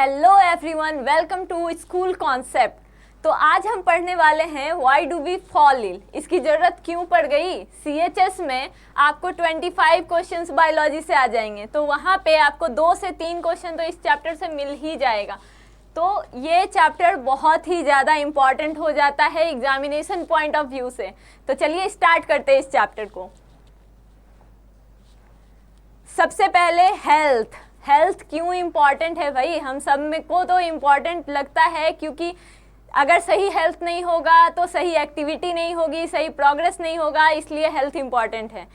Hello everyone, welcome to school concept. तो आज हम पढ़ने वाले हैं why do we fall ill, इसकी ज़रूरत क्यों पड़ गई। सीएचएस में आपको 25 क्वेश्चंस बायोलॉजी से आ जाएंगे, तो वहाँ पे आपको 2 से 3 क्वेश्चन तो इस चैप्टर से मिल ही जाएगा। तो ये चैप्टर बहुत ही ज़्यादा इम्पॉर्टेंट हो जाता है एग्जामिनेशन पॉइंट ऑफ व्यू से। तो चलिए स्टार्ट करते हैं इस चैप्टर को। सबसे पहले हेल्थ क्यों इम्पॉर्टेंट है भाई, हम सब में को तो इम्पॉर्टेंट लगता है, क्योंकि अगर सही हेल्थ नहीं होगा तो सही एक्टिविटी नहीं होगी, सही प्रोग्रेस नहीं होगा, इसलिए हेल्थ इम्पॉर्टेंट है।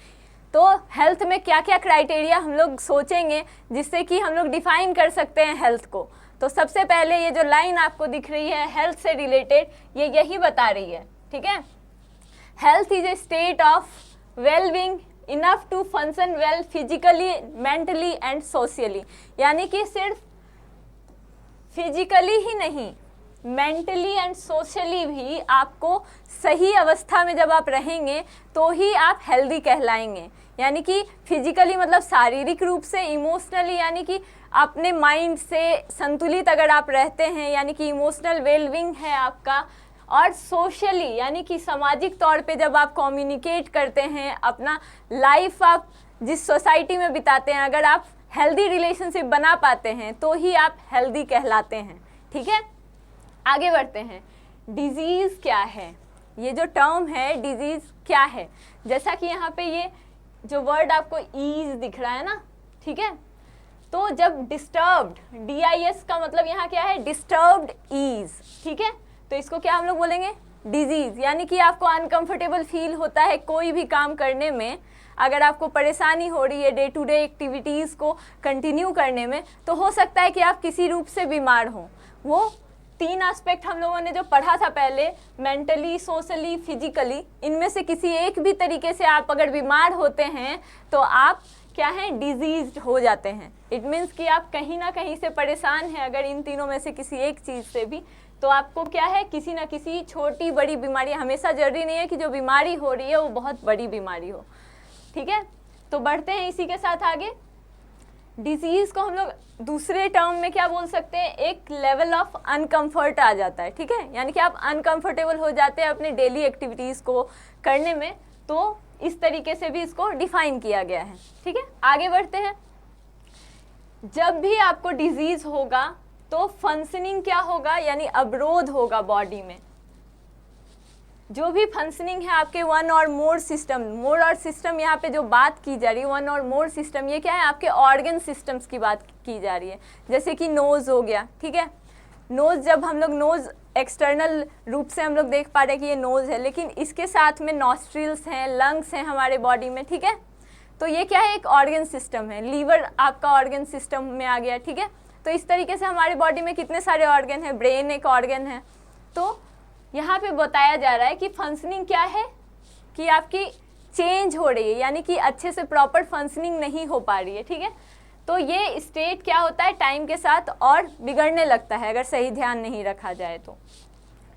तो हेल्थ में क्या क्या क्राइटेरिया हम लोग सोचेंगे जिससे कि हम लोग डिफाइन कर सकते हैं हेल्थ को। तो सबसे पहले ये जो लाइन आपको दिख रही है हेल्थ से रिलेटेड, ये यही बता रही है, ठीक है। Health is a state of wellbeing enough to function well physically, mentally and socially. यानी कि सिर्फ फिजिकली ही नहीं, मेंटली एंड सोशली भी आपको सही अवस्था में जब आप रहेंगे तो ही आप हेल्दी कहलाएंगे। यानी कि फिजिकली मतलब शारीरिक रूप से, इमोशनली यानी कि अपने माइंड से संतुलित अगर आप रहते हैं, यानी कि इमोशनल वेलबींग है आपका, और सोशली यानी कि सामाजिक तौर पे जब आप कम्युनिकेट करते हैं, अपना लाइफ आप जिस सोसाइटी में बिताते हैं, अगर आप हेल्दी रिलेशनशिप बना पाते हैं तो ही आप हेल्दी कहलाते हैं, ठीक है। आगे बढ़ते हैं। डिजीज़ क्या है, ये जो टर्म है डिजीज़ क्या है, जैसा कि यहाँ पे ये जो वर्ड आपको ईज दिख रहा है ना, ठीक है। तो जब डिस्टर्ब्ड, DIS का मतलब यहाँ क्या है, डिस्टर्ब्ड ईज, ठीक है। तो इसको क्या हम लोग बोलेंगे, डिजीज़। यानी कि आपको अनकंफर्टेबल फील होता है कोई भी काम करने में, अगर आपको परेशानी हो रही है डे टू डे एक्टिविटीज़ को कंटिन्यू करने में, तो हो सकता है कि आप किसी रूप से बीमार हो। वो 3 एस्पेक्ट हम लोगों ने जो पढ़ा था पहले, मेंटली, सोशली, फिजिकली, इनमें से किसी एक भी तरीके से आप अगर बीमार होते हैं तो आप क्या हैं, डिजीज्ड हो जाते हैं। इट मीन्स कि आप कहीं ना कहीं से परेशान हैं, अगर इन तीनों में से किसी एक चीज़ से भी, तो आपको क्या है, किसी ना किसी छोटी बड़ी बीमारी, हमेशा जरूरी नहीं है कि जो बीमारी हो रही है वो बहुत बड़ी बीमारी हो, ठीक है। तो बढ़ते हैं इसी के साथ आगे। डिजीज़ को हम लोग दूसरे टर्म में क्या बोल सकते हैं, एक लेवल ऑफ अनकंफर्ट आ जाता है, ठीक है। यानी कि आप अनकंफर्टेबल हो जाते हैं अपने डेली एक्टिविटीज़ को करने में, तो इस तरीके से भी इसको डिफाइन किया गया है, ठीक है। आगे बढ़ते हैं। जब भी आपको डिजीज़ होगा तो फंक्शनिंग क्या होगा, यानी अवरोध होगा बॉडी में। जो भी फंक्शनिंग है आपके वन और मोर सिस्टम, मोर और सिस्टम यहाँ पे जो बात की जा रही है, वन और मोर सिस्टम, ये क्या है, आपके ऑर्गन सिस्टम्स की बात की जा रही है। जैसे कि नोज़ हो गया, ठीक है। नोज़, जब हम लोग नोज़ एक्सटर्नल रूप से हम लोग देख पा रहे हैं कि ये नोज़ है, लेकिन इसके साथ में नॉस्ट्रिल्स हैं, लंग्स हैं हमारे बॉडी में, ठीक है। तो ये क्या है, एक ऑर्गन सिस्टम है। लीवर आपका ऑर्गन सिस्टम में आ गया, ठीक है। तो इस तरीके से हमारे बॉडी में कितने सारे ऑर्गन हैं, ब्रेन एक ऑर्गन है। तो यहाँ पे बताया जा रहा है कि फंक्शनिंग क्या है, कि आपकी चेंज हो रही है, यानी कि अच्छे से प्रॉपर फंक्शनिंग नहीं हो पा रही है, ठीक है। तो ये स्टेट क्या होता है, टाइम के साथ और बिगड़ने लगता है अगर सही ध्यान नहीं रखा जाए तो,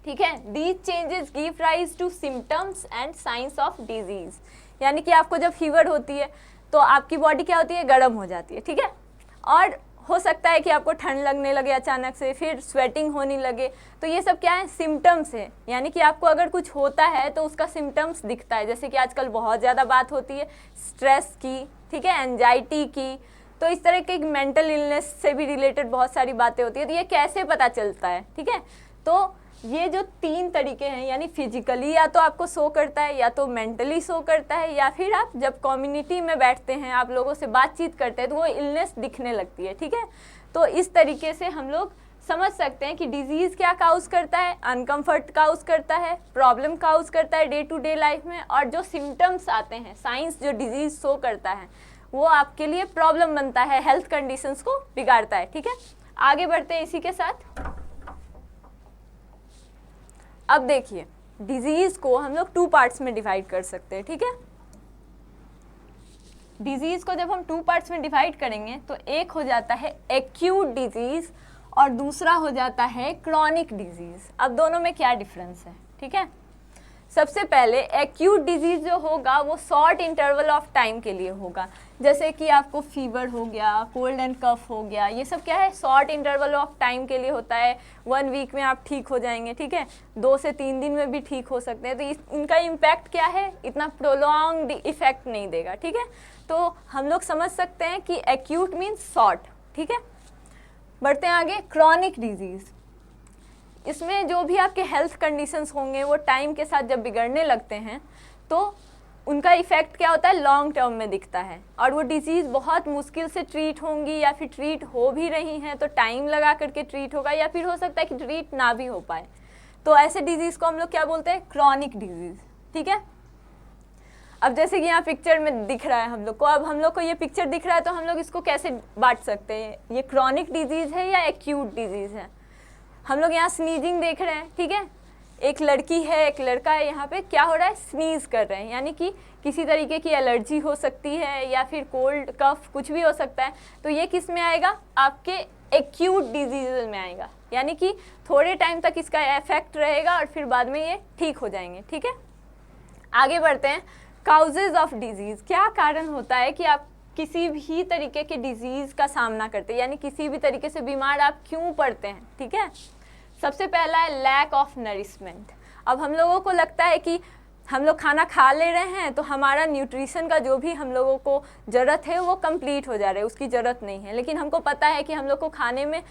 ठीक है। These changes give rise to symptoms and signs of disease. यानी कि आपको जब फीवर होती है तो आपकी बॉडी क्या होती है, गर्म हो जाती है, ठीक है। और हो सकता है कि आपको ठंड लगने लगे अचानक से, फिर स्वेटिंग होने लगे। तो ये सब क्या है, सिम्टम्स है। यानी कि आपको अगर कुछ होता है तो उसका सिम्टम्स दिखता है। जैसे कि आजकल बहुत ज़्यादा बात होती है स्ट्रेस की, ठीक है, एंजाइटी की। तो इस तरह के मेंटल इलनेस से भी रिलेटेड बहुत सारी बातें होती है। तो ये कैसे पता चलता है, ठीक है। तो ये जो 3 तरीके हैं, यानी फिजिकली या तो आपको शो करता है, या तो मेंटली शो करता है, या फिर आप जब कम्युनिटी में बैठते हैं, आप लोगों से बातचीत करते हैं, तो वो इलनेस दिखने लगती है, ठीक है। तो इस तरीके से हम लोग समझ सकते हैं कि डिजीज़ क्या काउज करता है, अनकंफर्ट काउज करता है, प्रॉब्लम काउज करता है डे टू डे लाइफ में, और जो सिम्टम्स आते हैं, साइंस जो डिजीज़ शो करता है, वो आपके लिए प्रॉब्लम बनता है, हेल्थ कंडीशंस को बिगाड़ता है, ठीक है। आगे बढ़ते हैं इसी के साथ। अब देखिए, डिजीज़ को हम लोग 2 पार्ट्स में डिवाइड कर सकते हैं, ठीक है। डिजीज़ को जब हम 2 पार्ट्स में डिवाइड करेंगे तो एक हो जाता है एक्यूट डिजीज़ और दूसरा हो जाता है क्रॉनिक डिजीज़। अब दोनों में क्या डिफरेंस है, ठीक है। सबसे पहले एक्यूट डिजीज जो होगा वो शॉर्ट इंटरवल ऑफ टाइम के लिए होगा, जैसे कि आपको फीवर हो गया, कोल्ड एंड कफ हो गया, ये सब क्या है, शॉर्ट इंटरवल ऑफ टाइम के लिए होता है। 1 वीक में आप ठीक हो जाएंगे, ठीक है, 2 से 3 दिन में भी ठीक हो सकते हैं। तो इनका इम्पैक्ट क्या है, इतना प्रोलॉन्ग्ड इफेक्ट नहीं देगा, ठीक है। तो हम लोग समझ सकते हैं कि एक्यूट मीन्स शॉर्ट, ठीक है। बढ़ते हैं आगे, क्रॉनिक डिजीज़। इसमें जो भी आपके हेल्थ कंडीशंस होंगे वो टाइम के साथ जब बिगड़ने लगते हैं तो उनका इफ़ेक्ट क्या होता है, लॉन्ग टर्म में दिखता है, और वो डिजीज़ बहुत मुश्किल से ट्रीट होंगी, या फिर ट्रीट हो भी रही हैं तो टाइम लगा करके ट्रीट होगा, या फिर हो सकता है कि ट्रीट ना भी हो पाए। तो ऐसे डिजीज़ को हम लोग क्या बोलते हैं, क्रॉनिक डिजीज़, ठीक है। अब जैसे कि यहाँ पिक्चर में दिख रहा है हम लोग को, अब हम लोग को ये पिक्चर दिख रहा है तो हम लोग इसको कैसे बांट सकते हैं, ये क्रॉनिक डिजीज़ है या एक्यूट डिजीज़ है। हम लोग यहाँ स्नीजिंग देख रहे हैं, ठीक है, एक लड़की है एक लड़का है, यहाँ पे क्या हो रहा है, स्नीज कर रहे हैं, यानी कि किसी तरीके की एलर्जी हो सकती है या फिर कोल्ड कफ कुछ भी हो सकता है। तो ये किस में आएगा, आपके एक्यूट डिजीज में आएगा, यानी कि थोड़े टाइम तक इसका इफेक्ट रहेगा और फिर बाद में ये ठीक हो जाएंगे, ठीक है। आगे बढ़ते हैं, काउजेज ऑफ डिजीज़। क्या कारण होता है कि आप किसी भी तरीके के डिजीज़ का सामना करते हैं, यानी किसी भी तरीके से बीमार आप क्यों पड़ते हैं, ठीक है। सबसे पहला है लैक ऑफ नरिशमेंट। अब हम लोगों को लगता है कि हम लोग खाना खा ले रहे हैं तो हमारा न्यूट्रिशन का जो भी हम लोगों को ज़रूरत है वो कंप्लीट हो जा रहा है, उसकी ज़रूरत नहीं है। लेकिन हमको पता है कि हम लोग को खाने में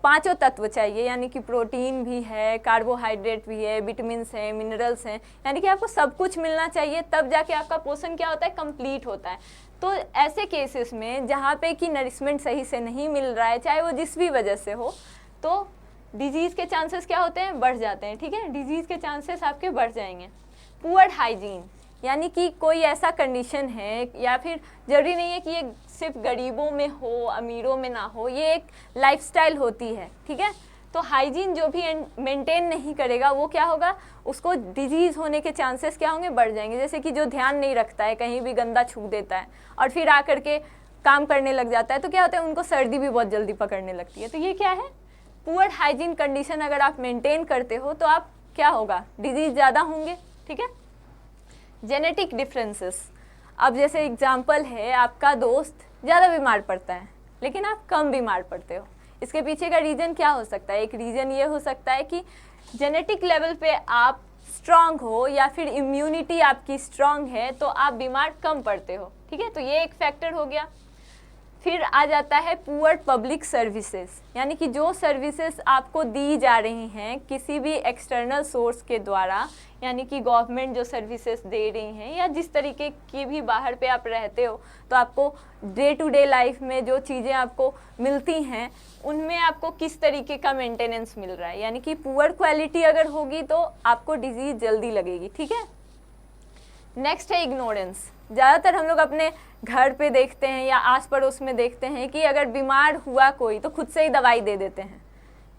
5 तत्व चाहिए, यानी कि प्रोटीन भी है, कार्बोहाइड्रेट भी है, विटामिन्स हैं, मिनरल्स हैं, यानी कि आपको सब कुछ मिलना चाहिए, तब जाके आपका पोषण क्या होता है, कंप्लीट होता है। तो ऐसे केसेस में जहाँ पे कि नरिशमेंट सही से नहीं मिल रहा है, चाहे वो जिस भी वजह से हो, तो डिजीज़ के चांसेस क्या होते हैं, बढ़ जाते हैं, ठीक है। डिजीज़ के चांसेस आपके बढ़ जाएंगे। पुअर हाइजीन, यानी कि कोई ऐसा कंडीशन है, या फिर ज़रूरी नहीं है कि ये सिर्फ गरीबों में हो, अमीरों में ना हो, ये एक लाइफस्टाइल होती है, ठीक है। तो हाइजीन जो भी मेंटेन नहीं करेगा वो क्या होगा, उसको डिजीज़ होने के चांसेस क्या होंगे, बढ़ जाएंगे। जैसे कि जो ध्यान नहीं रखता है, कहीं भी गंदा छू देता है और फिर आकर के काम करने लग जाता है, तो क्या होता है, उनको सर्दी भी बहुत जल्दी पकड़ने लगती है। तो ये क्या है, पुअर हाइजीन कंडीशन अगर आप मेंटेन करते हो तो आप क्या होगा, डिजीज़ ज़्यादा होंगे, ठीक है। जेनेटिक डिफरेंसेस, अब जैसे एग्जांपल है, आपका दोस्त ज़्यादा बीमार पड़ता है लेकिन आप कम बीमार पड़ते हो, इसके पीछे का रीज़न क्या हो सकता है। एक रीज़न ये हो सकता है कि जेनेटिक लेवल पे आप स्ट्रांग हो, या फिर इम्यूनिटी आपकी स्ट्रांग है तो आप बीमार कम पड़ते हो, ठीक है। तो ये एक फैक्टर हो गया। फिर आ जाता है पुअर पब्लिक सर्विसेज, यानी कि जो सर्विसेज आपको दी जा रही हैं किसी भी एक्सटर्नल सोर्स के द्वारा, यानी कि गवर्नमेंट जो सर्विसेज दे रही हैं, या जिस तरीके की भी बाहर पे आप रहते हो तो आपको डे टू डे लाइफ में जो चीज़ें आपको मिलती हैं उनमें आपको किस तरीके का मेंटेनेंस मिल रहा है, यानी कि पुअर क्वालिटी अगर होगी तो आपको डिजीज़ जल्दी लगेगी, ठीक है। नेक्स्ट है इग्नोरेंस। ज़्यादातर हम लोग अपने घर पे देखते हैं या आस पड़ोस में देखते हैं कि अगर बीमार हुआ कोई तो खुद से ही दवाई दे देते हैं,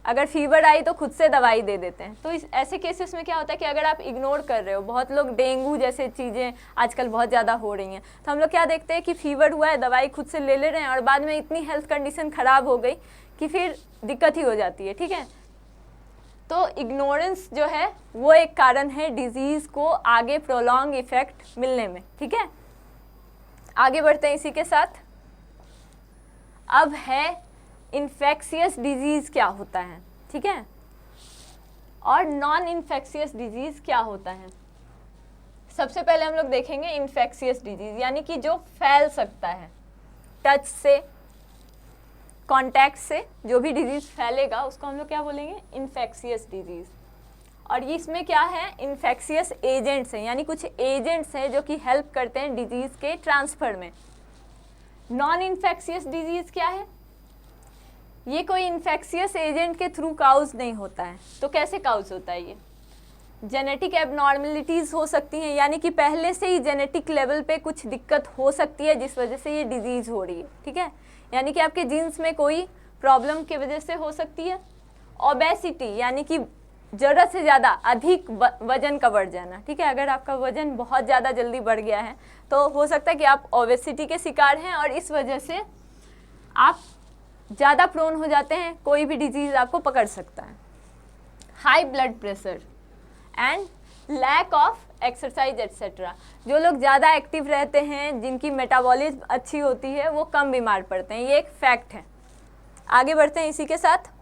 अगर फीवर आई तो खुद से दवाई दे देते हैं। तो इस ऐसे केसेस में क्या होता है कि अगर आप इग्नोर कर रहे हो, बहुत लोग डेंगू जैसे चीज़ें आजकल बहुत ज़्यादा हो रही हैं, तो हम लोग क्या देखते हैं कि फीवर हुआ है, दवाई खुद से ले रहे हैं और बाद में इतनी हेल्थ कंडीशन ख़राब हो गई कि फिर दिक्कत ही हो जाती है, ठीक है। तो इग्नोरेंस जो है वो एक कारण है डिजीज़ को आगे प्रोलॉन्ग इफेक्ट मिलने में, ठीक है। आगे बढ़ते हैं इसी के साथ। अब है इन्फेक्शियस डिजीज़ क्या होता है, ठीक है, और नॉन इन्फेक्शियस डिजीज़ क्या होता है। सबसे पहले हम लोग देखेंगे इन्फेक्शियस डिजीज़, यानी कि जो फैल सकता है, टच से, कॉन्टैक्ट से जो भी डिजीज़ फैलेगा उसको हम लोग क्या बोलेंगे, इन्फेक्शियस डिजीज़। और इसमें क्या है, इन्फेक्शियस एजेंट्स हैं, यानी कुछ एजेंट्स हैं जो कि हेल्प करते हैं डिजीज़ के ट्रांसफ़र में। नॉन इन्फेक्शियस डिजीज़ क्या है, ये कोई इन्फेक्शियस एजेंट के थ्रू काउज नहीं होता है। तो कैसे काउज होता है, ये जेनेटिक एबनॉर्मलिटीज़ हो सकती हैं, यानी कि पहले से ही जेनेटिक लेवल पे कुछ दिक्कत हो सकती है जिस वजह से ये डिजीज़ हो रही है, ठीक है। यानी कि आपके जीन्स में कोई प्रॉब्लम की वजह से हो सकती है। ओबेसिटी, यानी कि ज़रूरत से ज़्यादा अधिक वजन का बढ़ जाना, ठीक है। अगर आपका वजन बहुत ज़्यादा जल्दी बढ़ गया है तो हो सकता है कि आप ओबेसिटी के शिकार हैं और इस वजह से आप ज़्यादा प्रोन हो जाते हैं, कोई भी डिजीज़ आपको पकड़ सकता है। High blood pressure and lack of exercise et cetera. जो लोग ज़्यादा एक्टिव रहते हैं, जिनकी मेटाबॉलिज्म अच्छी होती है, वो कम बीमार पड़ते हैं, ये एक फैक्ट है। आगे बढ़ते हैं इसी के साथ।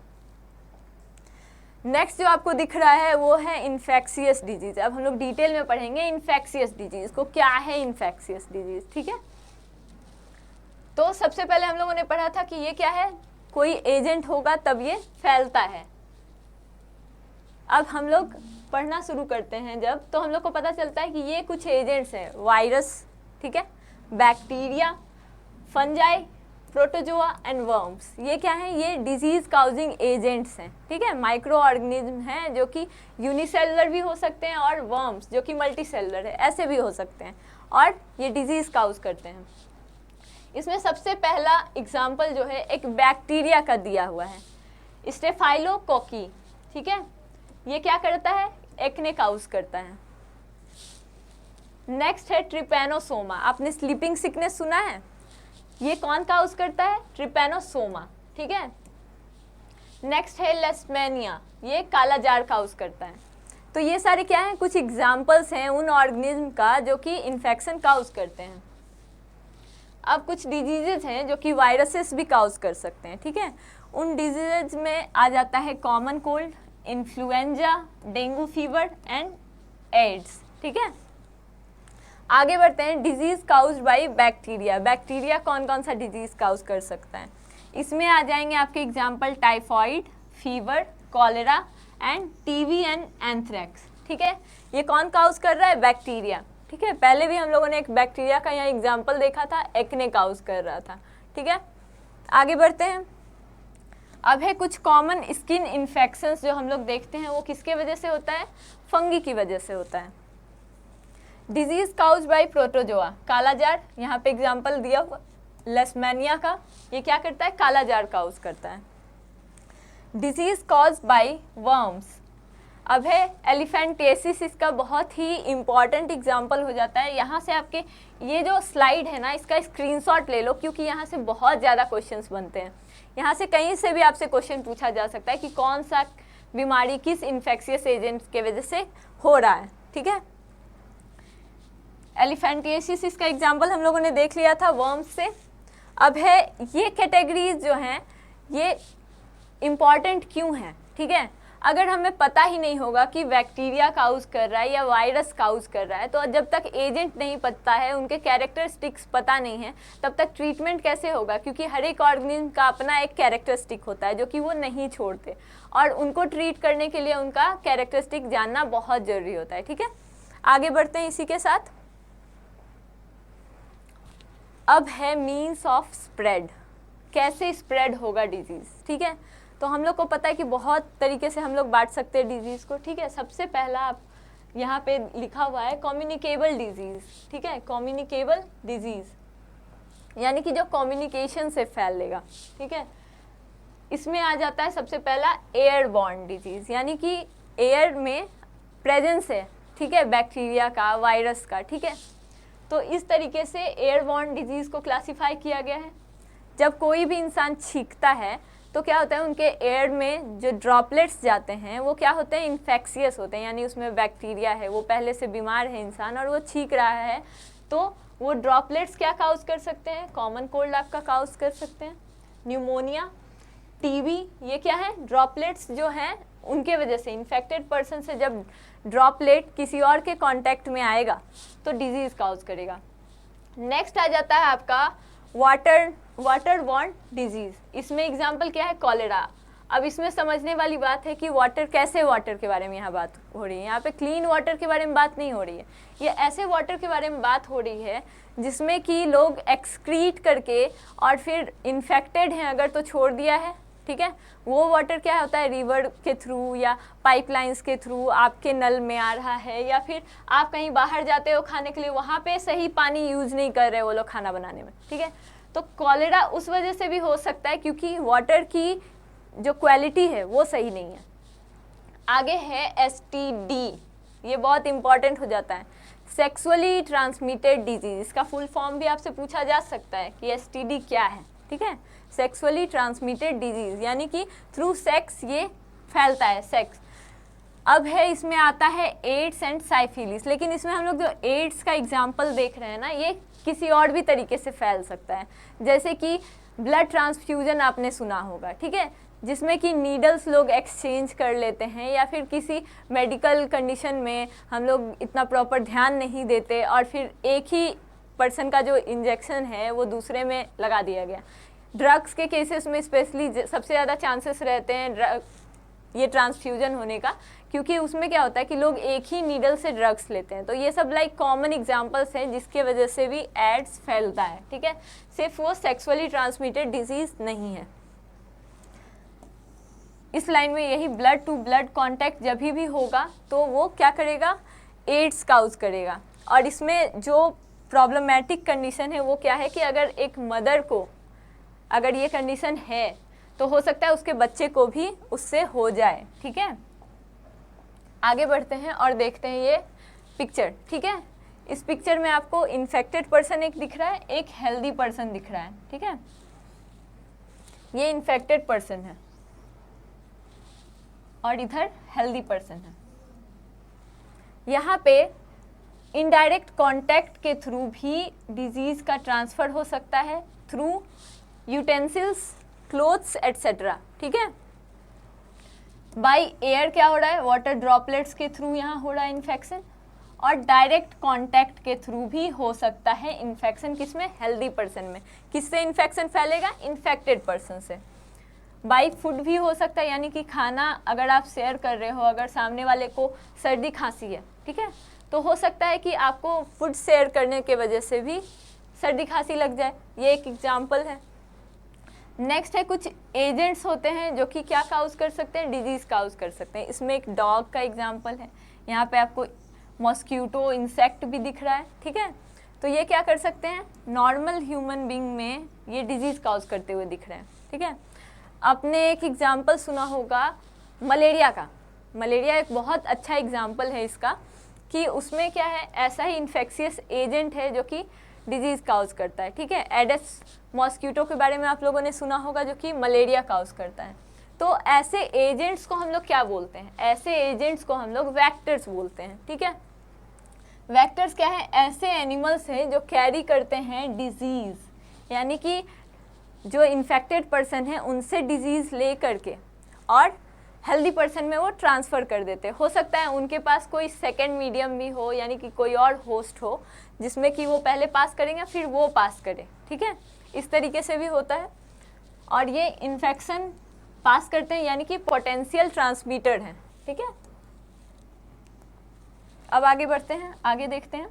नेक्स्ट जो आपको दिख रहा है वो है इन्फेक्शियस डिजीज। अब हम लोग डिटेल में पढ़ेंगे इन्फेक्शियस डिजीज को, क्या है इन्फेक्शियस डिजीज, ठीक है। तो सबसे पहले हम लोगों ने पढ़ा था कि ये क्या है, कोई एजेंट होगा तब ये फैलता है। अब हम लोग पढ़ना शुरू करते हैं जब, तो हम लोग को पता चलता है कि ये कुछ एजेंट्स हैं, वायरस, ठीक है, bacteria, fungi, protozoa and worms. ये क्या है, ये डिजीज काउजिंग एजेंट्स हैं, ठीक है। माइक्रो ऑर्गेनिज्म हैं जो कि यूनिसेलुलर भी हो सकते हैं, और वर्म्स जो कि मल्टीसेलुलर है, ऐसे भी हो सकते हैं, और ये डिजीज काउज करते हैं। इसमें सबसे पहला एग्जाम्पल जो है एक बैक्टीरिया का दिया हुआ है, स्टेफाइलोकोकी, ठीक है। ये क्या करता है, एक्ने काउज करता है। नेक्स्ट है ट्रिपैनोसोमा। आपने स्लीपिंग सिकनेस सुना है, ये कौन काउज करता है, ट्रिपैनोसोमा, ठीक है। नेक्स्ट है लेशमैनिया, ये काला जार काउज करता है। तो ये सारे क्या हैं, कुछ एग्जाम्पल्स हैं उन ऑर्गेनिज्म का जो कि इन्फेक्शन काउज करते हैं। अब कुछ डिजीजेज हैं जो कि वायरसेस भी काउज कर सकते हैं, ठीक है। उन डिजीजेज में आ जाता है common cold, influenza, dengue fever and AIDS, ठीक है। आगे बढ़ते हैं, disease caused by bacteria. Bacteria कौन कौन सा डिजीज काउज कर सकता है, इसमें आ जाएंगे आपके example typhoid, fever, cholera end TB and anthrax, ठीक है। ये कौन काउज कर रहा है, बैक्टीरिया, ठीक है। पहले भी हम लोगों ने एक बैक्टीरिया का यहाँ एग्जाम्पल देखा था, एक्ने काउज कर रहा था, ठीक है। आगे बढ़ते हैं। अब है कुछ कॉमन स्किन इन्फेक्शंस जो हम लोग देखते हैं, वो किसके वजह से होता है, फंगी की वजह से होता है। डिजीज काउज बाय प्रोटोजोआ, काला जार, यहाँ पे एग्जाम्पल दिया हुआ लेशमैनिया का, ये क्या करता है, काला जार काउज करता है। डिजीज कॉज बाय वर्म्स, अब है एलिफेंटिएसिस, इसका बहुत ही इम्पॉर्टेंट एग्जाम्पल हो जाता है। यहाँ से आपके ये जो स्लाइड है ना, इसका स्क्रीनशॉट ले लो, क्योंकि यहाँ से बहुत ज़्यादा क्वेश्चंस बनते हैं। यहाँ से कहीं से भी आपसे क्वेश्चन पूछा जा सकता है कि कौन सा बीमारी किस इन्फेक्शियस एजेंट के वजह से हो रहा है, ठीक है। एलिफेंटिएसिस इसका एग्जाम्पल हम लोगों ने देख लिया था वर्म्स से। अब है ये कैटेगरीज जो हैं ये इम्पॉर्टेंट क्यों हैं, ठीक है। अगर हमें पता ही नहीं होगा कि बैक्टीरिया काउज कर रहा है या वायरस काउज कर रहा है, तो जब तक एजेंट नहीं पता है, उनके कैरेक्टरिस्टिक्स पता नहीं है, तब तक ट्रीटमेंट कैसे होगा, क्योंकि हर एक ऑर्गेनिज्म का अपना एक कैरेक्टरिस्टिक होता है जो कि वो नहीं छोड़ते, और उनको ट्रीट करने के लिए उनका कैरेक्टरिस्टिक जानना बहुत ज़रूरी होता है, ठीक है। आगे बढ़ते हैं इसी के साथ। अब है मीन्स ऑफ स्प्रेड, कैसे स्प्रेड होगा डिजीज़, ठीक है। तो हम लोग को पता है कि बहुत तरीके से हम लोग बांट सकते हैं डिजीज़ को, ठीक है। सबसे पहला आप यहाँ पे लिखा हुआ है कम्युनिकेबल डिजीज़, ठीक है। कम्युनिकेबल डिजीज़ यानी कि जो कम्युनिकेशन से फैलेगा, ठीक है। इसमें आ जाता है सबसे पहला एयरबॉर्न डिजीज़, यानी कि एयर में प्रेजेंस है, ठीक है, बैक्टीरिया का, वायरस का, ठीक है। तो इस तरीके से एयरबॉर्न डिजीज़ को क्लासीफाई किया गया है। जब कोई भी इंसान छींकता है तो क्या होता है, उनके एयर में जो ड्रॉपलेट्स जाते हैं वो क्या होते हैं, इन्फेक्शियस होते हैं, यानी उसमें बैक्टीरिया है, वो पहले से बीमार है इंसान और वो छींक रहा है, तो वो ड्रॉपलेट्स क्या काउज कर सकते हैं, कॉमन कोल्ड आपका काउज कर सकते हैं, न्यूमोनिया, टीबी, ये क्या है, ड्रॉपलेट्स जो हैं उनके वजह से, इन्फेक्टेड पर्सन से जब ड्रॉपलेट किसी और के कांटेक्ट में आएगा तो डिजीज़ काउज करेगा। नेक्स्ट आ जाता है आपका वाटरबॉर्न डिजीज़। इसमें एग्जाम्पल क्या है, कॉलेरा। अब इसमें समझने वाली बात है कि कैसे वाटर के बारे में यहाँ बात हो रही है। यहाँ पे क्लीन वाटर के बारे में बात नहीं हो रही है, ये ऐसे वाटर के बारे में बात हो रही है जिसमें कि लोग एक्सक्रीट करके और फिर इन्फेक्टेड हैं अगर तो छोड़ दिया है, ठीक है। वो वाटर क्या होता है, रिवर के थ्रू या पाइपलाइंस के थ्रू आपके नल में आ रहा है, या फिर आप कहीं बाहर जाते हो खाने के लिए, वहाँ पे सही पानी यूज़ नहीं कर रहे वो लोग खाना बनाने में, ठीक है। तो कॉलेरा उस वजह से भी हो सकता है क्योंकि वाटर की जो क्वालिटी है वो सही नहीं है। आगे है एसटीडी, ये बहुत इंपॉर्टेंट हो जाता है, सेक्सुअली ट्रांसमिटेड डिजीज। इसका फुल फॉर्म भी आपसे पूछा जा सकता है कि एसटीडी क्या है, ठीक है। सेक्सुअली ट्रांसमिटेड डिजीज यानी कि थ्रू सेक्स ये फैलता है, सेक्स। अब है इसमें आता है एड्स एंड साइफिलिस, लेकिन इसमें हम लोग जो एड्स का एग्जाम्पल देख रहे हैं ना, ये किसी और भी तरीके से फैल सकता है, जैसे कि ब्लड ट्रांसफ्यूजन आपने सुना होगा, ठीक है, जिसमें कि नीडल्स लोग एक्सचेंज कर लेते हैं, या फिर किसी मेडिकल कंडीशन में हम लोग इतना प्रॉपर ध्यान नहीं देते और फिर एक ही पर्सन का जो इंजेक्शन है वो दूसरे में लगा दिया गया। ड्रग्स के केसेस में स्पेशली सबसे ज़्यादा चांसेस रहते हैं ये ट्रांसफ्यूजन होने का, क्योंकि उसमें क्या होता है कि लोग एक ही नीडल से ड्रग्स लेते हैं। तो ये सब लाइक कॉमन एग्जांपल्स हैं जिसके वजह से भी एड्स फैलता है, ठीक है, सिर्फ वो सेक्सुअली ट्रांसमिटेड डिजीज नहीं है। इस लाइन में यही ब्लड टू ब्लड कांटेक्ट जब भी होगा तो वो क्या करेगा, एड्स काउज करेगा। और इसमें जो प्रॉब्लमेटिक कंडीशन है वो क्या है कि अगर एक मदर को अगर ये कंडीशन है तो हो सकता है उसके बच्चे को भी उससे हो जाए, ठीक है। आगे बढ़ते हैं और देखते हैं ये पिक्चर, ठीक है। इस पिक्चर में आपको इन्फेक्टेड पर्सन एक दिख रहा है, एक हेल्दी पर्सन दिख रहा है, ठीक है। ये इन्फेक्टेड पर्सन है और इधर हेल्दी पर्सन है। यहाँ पे इनडायरेक्ट कांटेक्ट के थ्रू भी डिजीज का ट्रांसफर हो सकता है, थ्रू यूटेंसिल्स, क्लोथ्स एटसेट्रा, ठीक है। बाय एयर क्या हो रहा है, वाटर ड्रॉपलेट्स के थ्रू यहाँ हो रहा है इन्फेक्शन, और डायरेक्ट कांटेक्ट के थ्रू भी हो सकता है इन्फेक्शन, किसमें, हेल्दी पर्सन में। किससे इन्फेक्शन फैलेगा, इन्फेक्टेड पर्सन से। बाय फूड भी हो सकता है, यानी कि खाना अगर आप शेयर कर रहे हो, अगर सामने वाले को सर्दी खांसी है, ठीक है, तो हो सकता है कि आपको फूड शेयर करने के वजह से भी सर्दी खांसी लग जाए, ये एक एग्जाम्पल है। नेक्स्ट है कुछ एजेंट्स होते हैं जो कि क्या काउज कर सकते हैं, डिजीज काउज कर सकते हैं। इसमें एक डॉग का एग्जाम्पल है, यहाँ पे आपको मॉस्क्यूटो इंसेक्ट भी दिख रहा है, ठीक है। तो ये क्या कर सकते हैं, नॉर्मल ह्यूमन बीइंग में ये डिजीज काउज करते हुए दिख रहे हैं, ठीक है। आपने एक एग्जाम्पल सुना होगा मलेरिया का, मलेरिया एक बहुत अच्छा एग्जाम्पल है इसका, कि उसमें क्या है, ऐसा ही इन्फेक्शियस एजेंट है जो कि डिजीज काउज करता है, ठीक है। एडेस मॉस्क्यूटो के बारे में आप लोगों ने सुना होगा जो कि मलेरिया काउज करता है। तो ऐसे एजेंट्स को हम लोग क्या बोलते हैं, ऐसे एजेंट्स को हम लोग वेक्टर्स बोलते हैं, ठीक है। वेक्टर्स क्या है, ऐसे एनिमल्स हैं जो कैरी करते हैं डिजीज, यानी कि जो इन्फेक्टेड पर्सन है उनसे डिजीज ले करके और हेल्दी पर्सन में वो ट्रांसफ़र कर देते हैं। हो सकता है उनके पास कोई सेकेंड मीडियम भी हो, यानी कि कोई और होस्ट हो जिसमें कि वो पहले पास करेंगे फिर वो पास करे, ठीक है, इस तरीके से भी होता है। और ये इन्फेक्शन पास करते हैं, यानी कि पोटेंशियल ट्रांसमीटर हैं, ठीक है। अब आगे बढ़ते हैं, आगे देखते हैं।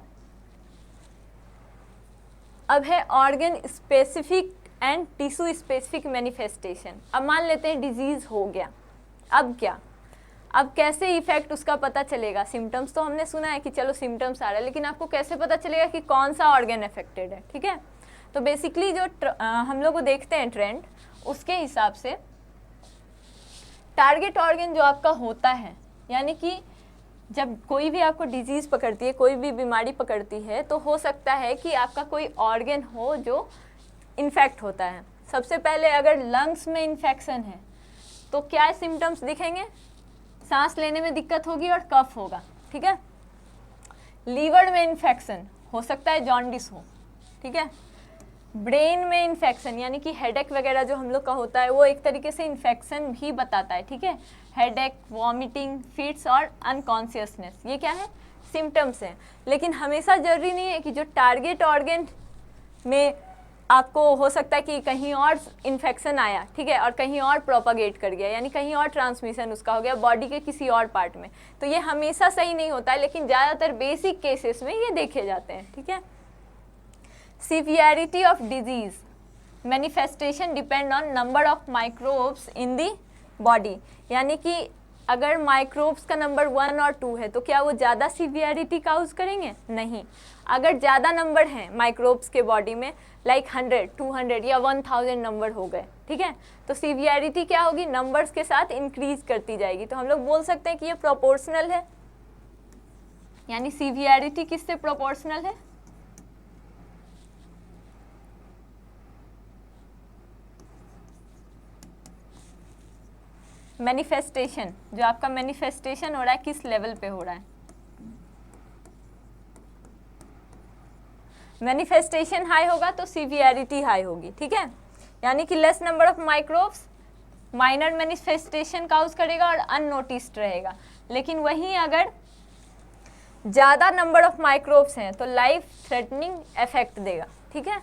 अब है organ specific and tissue specific manifestation. अब मान लेते हैं डिजीज हो गया, अब क्या, अब कैसे इफेक्ट उसका पता चलेगा। सिम्टम्स तो हमने सुना है कि चलो सिम्टम्स आ रहा है, लेकिन आपको कैसे पता चलेगा कि कौन सा ऑर्गन अफेक्टेड है, ठीक है। तो बेसिकली जो हम लोग देखते हैं ट्रेंड, उसके हिसाब से टारगेट ऑर्गन जो आपका होता है, यानी कि जब कोई भी आपको डिजीज़ पकड़ती है, कोई भी बीमारी पकड़ती है, तो हो सकता है कि आपका कोई ऑर्गन हो जो इन्फेक्ट होता है। सबसे पहले अगर लंग्स में इन्फेक्शन है तो क्या सिम्टम्स दिखेंगे, सांस लेने में दिक्कत होगी और कफ होगा, ठीक है। लीवर में इन्फेक्शन हो सकता है जॉन्डिस हो, ठीक है। ब्रेन में इन्फेक्शन, यानी कि हेडेक वगैरह जो हम लोग का होता है वो एक तरीके से इन्फेक्शन भी बताता है, ठीक है। हेडेक, वॉमिटिंग, फिट्स और अनकॉन्शियसनेस, ये क्या है, सिम्टम्स हैं। लेकिन हमेशा जरूरी नहीं है कि जो टारगेट ऑर्गन में आपको हो सकता है कि कहीं और इन्फेक्शन आया, ठीक है, और कहीं और प्रोपागेट कर गया, यानी कहीं और ट्रांसमिशन उसका हो गया बॉडी के किसी और पार्ट में। तो ये हमेशा सही नहीं होता है, लेकिन ज़्यादातर बेसिक केसेस में ये देखे जाते हैं, ठीक है। Severity of disease manifestation depend on number of microbes in the body, यानी कि अगर माइक्रोब्स का नंबर 1 और 2 है तो क्या वो ज़्यादा सीवियरिटी काउज करेंगे, नहीं। अगर ज़्यादा नंबर हैं माइक्रोब्स के बॉडी में, लाइक 100, 200 या 1000 नंबर हो गए, ठीक है, तो सीवियरिटी क्या होगी, नंबर्स के साथ इंक्रीज करती जाएगी। तो हम लोग बोल सकते हैं कि ये प्रोपोर्शनल है, यानी सीवियरिटी किससे प्रोपोर्शनल है, मैनिफेस्टेशन, जो आपका मैनिफेस्टेशन हो रहा है किस लेवल पे हो रहा है। मैनिफेस्टेशन हाई होगा तो सीवियरिटी हाई होगी, ठीक है। यानी कि less number of microbes minor manifestation cause करेगा और अननोटिस्ड रहेगा। लेकिन वहीं अगर ज़्यादा नंबर ऑफ माइक्रोब्स हैं तो लाइफ थ्रेटनिंग इफेक्ट देगा, ठीक है।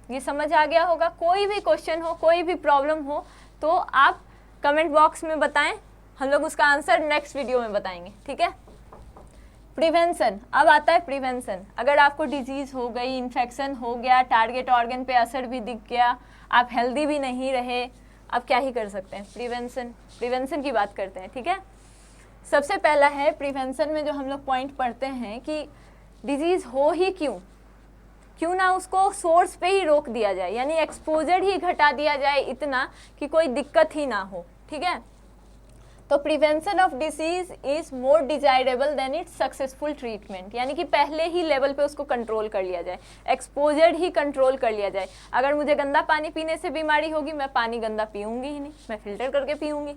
ये समझ आ गया होगा। कोई भी क्वेश्चन हो, कोई भी प्रॉब्लम हो तो आप कमेंट बॉक्स में बताएं, हम लोग उसका आंसर नेक्स्ट वीडियो में बताएंगे, ठीक है। प्रिवेंशन, अब आता है प्रिवेंशन। अगर आपको डिजीज़ हो गई, इन्फेक्शन हो गया, टारगेट ऑर्गन पे असर भी दिख गया, आप हेल्दी भी नहीं रहे, अब क्या ही कर सकते हैं। प्रिवेंशन की बात करते हैं, ठीक है। सबसे पहला है प्रिवेंशन में जो हम लोग पॉइंट पढ़ते हैं कि डिजीज़ हो ही क्यों ना उसको सोर्स पे ही रोक दिया जाए, यानी एक्सपोजर ही घटा दिया जाए इतना कि कोई दिक्कत ही ना हो, ठीक है। तो prevention of disease is more desirable than its successful treatment, यानी कि पहले ही लेवल पे उसको कंट्रोल कर लिया जाए, एक्सपोजर ही कंट्रोल कर लिया जाए। अगर मुझे गंदा पानी पीने से बीमारी होगी, मैं पानी गंदा पीऊँगी ही नहीं, मैं फिल्टर करके पीऊँगी।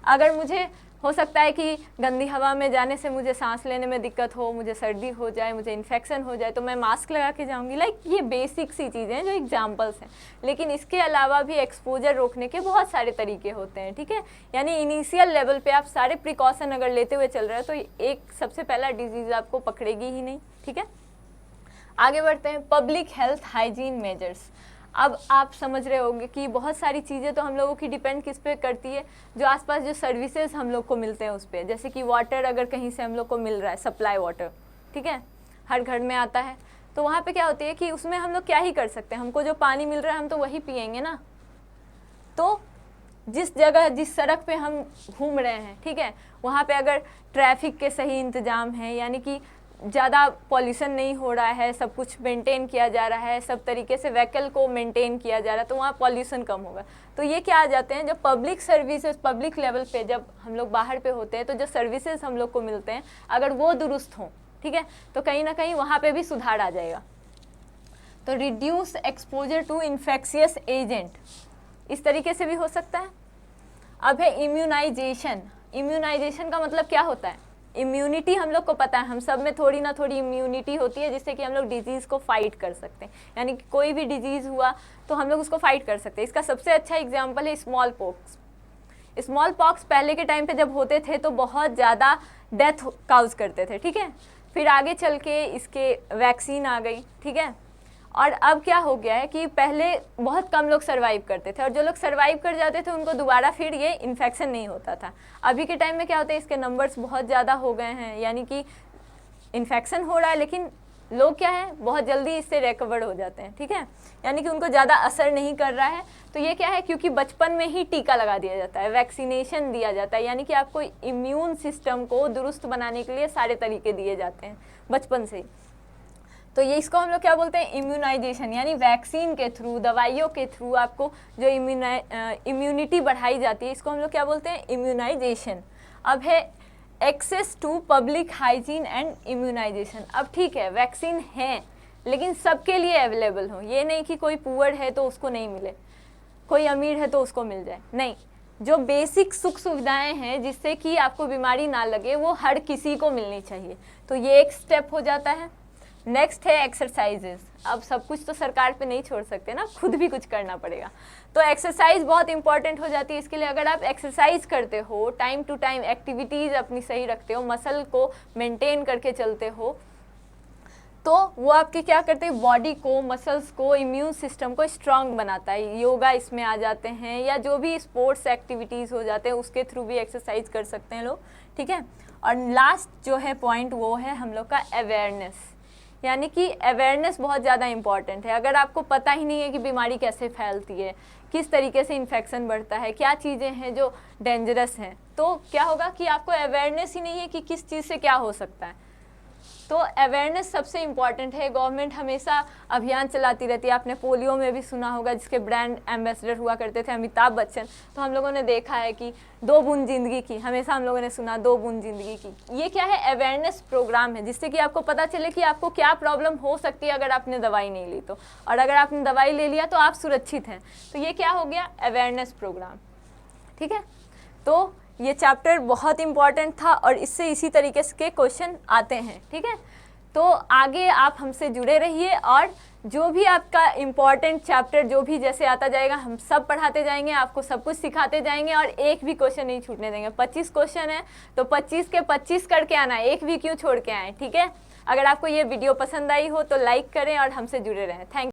अगर मुझे हो सकता है कि गंदी हवा में जाने से मुझे सांस लेने में दिक्कत हो, मुझे सर्दी हो जाए, मुझे इन्फेक्शन हो जाए, तो मैं मास्क लगा के जाऊंगी। लाइक ये बेसिक सी चीज़ें हैं जो एग्जांपल्स हैं, लेकिन इसके अलावा भी एक्सपोजर रोकने के बहुत सारे तरीके होते हैं, ठीक है। यानी इनिशियल लेवल पे आप सारे प्रिकॉशन अगर लेते हुए चल रहे हो तो एक सबसे पहला डिजीज़ आपको पकड़ेगी ही नहीं, ठीक है। आगे बढ़ते हैं, पब्लिक हेल्थ हाइजीन मेजर्स। अब आप समझ रहे होंगे कि बहुत सारी चीज़ें तो हम लोगों की डिपेंड किस पे करती है, जो आसपास जो सर्विसेज हम लोग को मिलते हैं उस पर। जैसे कि वाटर अगर कहीं से हम लोग को मिल रहा है, सप्लाई वाटर, ठीक है, हर घर में आता है, तो वहाँ पे क्या होती है कि उसमें हम लोग क्या ही कर सकते हैं, हमको जो पानी मिल रहा है हम तो वही पियेंगे ना। तो जिस जगह, जिस सड़क पे हम घूम रहे हैं, ठीक है, वहाँ पे अगर ट्रैफिक के सही इंतज़ाम है, यानी कि ज़्यादा पॉल्यूशन नहीं हो रहा है, सब कुछ मेंटेन किया जा रहा है, सब तरीके से व्हीकल को मेंटेन किया जा रहा है, तो वहाँ पॉल्यूशन कम होगा। तो ये क्या आ जाते हैं, जब पब्लिक सर्विसेज पब्लिक लेवल पे जब हम लोग बाहर पे होते हैं तो जो सर्विसेज हम लोग को मिलते हैं अगर वो दुरुस्त हों, ठीक है, तो कहीं ना कहीं वहाँ पे भी सुधार आ जाएगा। तो reduce exposure to infectious agent, इस तरीके से भी हो सकता है। अब है इम्यूनाइजेशन। इम्यूनाइजेशन का मतलब क्या होता है, इम्यूनिटी हम लोग को पता है, हम सब में थोड़ी ना थोड़ी इम्यूनिटी होती है जिससे कि हम लोग डिजीज़ को फाइट कर सकते हैं। यानी कि कोई भी डिजीज़ हुआ तो हम लोग उसको फाइट कर सकते हैं। इसका सबसे अच्छा एग्जांपल है स्मॉल पॉक्स। स्मॉल पॉक्स पहले के टाइम पे जब होते थे तो बहुत ज़्यादा डेथ काउज करते थे, ठीक है। फिर आगे चल के इसके वैक्सीन आ गई, ठीक है। और अब क्या हो गया है कि पहले बहुत कम लोग सर्वाइव करते थे, और जो लोग सर्वाइव कर जाते थे उनको दोबारा फिर ये इन्फेक्शन नहीं होता था। अभी के टाइम में क्या होता है, इसके नंबर्स बहुत ज़्यादा हो गए हैं, यानी कि इन्फेक्शन हो रहा है लेकिन लोग क्या है बहुत जल्दी इससे रिकवर हो जाते हैं, ठीक है, यानी कि उनको ज़्यादा असर नहीं कर रहा है। तो ये क्या है, क्योंकि बचपन में ही टीका लगा दिया जाता है, वैक्सीनेशन दिया जाता है, यानी कि आपको इम्यून सिस्टम को दुरुस्त बनाने के लिए सारे तरीके दिए जाते हैं बचपन से ही। तो ये इसको हम लोग क्या बोलते हैं, इम्यूनाइजेशन, यानी वैक्सीन के थ्रू, दवाइयों के थ्रू आपको जो इम्यूनिटी बढ़ाई जाती है, इसको हम लोग क्या बोलते हैं, इम्यूनाइजेशन। अब है access to public hygiene and immunisation. अब ठीक है, वैक्सीन है लेकिन सबके लिए अवेलेबल हो, ये नहीं कि कोई पुअर है तो उसको नहीं मिले, कोई अमीर है तो उसको मिल जाए, नहीं। जो बेसिक सुख सुविधाएं हैं जिससे कि आपको बीमारी ना लगे वो हर किसी को मिलनी चाहिए, तो ये एक स्टेप हो जाता है। नेक्स्ट है एक्सरसाइजेज। अब सब कुछ तो सरकार पे नहीं छोड़ सकते ना, खुद भी कुछ करना पड़ेगा। तो एक्सरसाइज बहुत इंपॉर्टेंट हो जाती है। इसके लिए अगर आप एक्सरसाइज करते हो, टाइम टू टाइम एक्टिविटीज़ अपनी सही रखते हो, मसल को मेंटेन करके चलते हो, तो वो आपके क्या करते हैं, बॉडी को, मसल्स को, इम्यून सिस्टम को स्ट्रांग बनाता है। योगा इसमें आ जाते हैं, या जो भी स्पोर्ट्स एक्टिविटीज़ हो जाते हैं उसके थ्रू भी एक्सरसाइज कर सकते हैं लोग, ठीक है। और लास्ट जो है पॉइंट वो है हम लोग का अवेयरनेस, यानी कि अवेयरनेस बहुत ज़्यादा इंपॉर्टेंट है। अगर आपको पता ही नहीं है कि बीमारी कैसे फैलती है, किस तरीके से इन्फेक्शन बढ़ता है, क्या चीज़ें हैं जो डेंजरस हैं, तो क्या होगा कि आपको अवेयरनेस ही नहीं है कि किस चीज़ से क्या हो सकता है। तो अवेयरनेस सबसे इम्पॉर्टेंट है। गवर्नमेंट हमेशा अभियान चलाती रहती है। आपने पोलियो में भी सुना होगा, जिसके ब्रांड एम्बेसडर हुआ करते थे अमिताभ बच्चन। तो हम लोगों ने देखा है कि 2 बूंद जिंदगी की, हमेशा हम लोगों ने सुना 2 बूंद जिंदगी की। ये क्या है, अवेयरनेस प्रोग्राम है, जिससे कि आपको पता चले कि आपको क्या प्रॉब्लम हो सकती है अगर आपने दवाई नहीं ली तो, और अगर आपने दवाई ले लिया तो आप सुरक्षित हैं। तो ये क्या हो गया, अवेयरनेस प्रोग्राम। ठीक है। तो ये चैप्टर बहुत इंपॉर्टेंट था और इससे इसी तरीके के क्वेश्चन आते हैं, ठीक है। तो आगे आप हमसे जुड़े रहिए और जो भी आपका इम्पॉर्टेंट चैप्टर जो भी जैसे आता जाएगा हम सब पढ़ाते जाएंगे, आपको सब कुछ सिखाते जाएंगे और एक भी क्वेश्चन नहीं छूटने देंगे। 25 क्वेश्चन है तो 25 के 25 करके आना, एक भी क्यों छोड़ के आए, ठीक है। अगर आपको ये वीडियो पसंद आई हो तो लाइक करें और हमसे जुड़े रहें। थैंक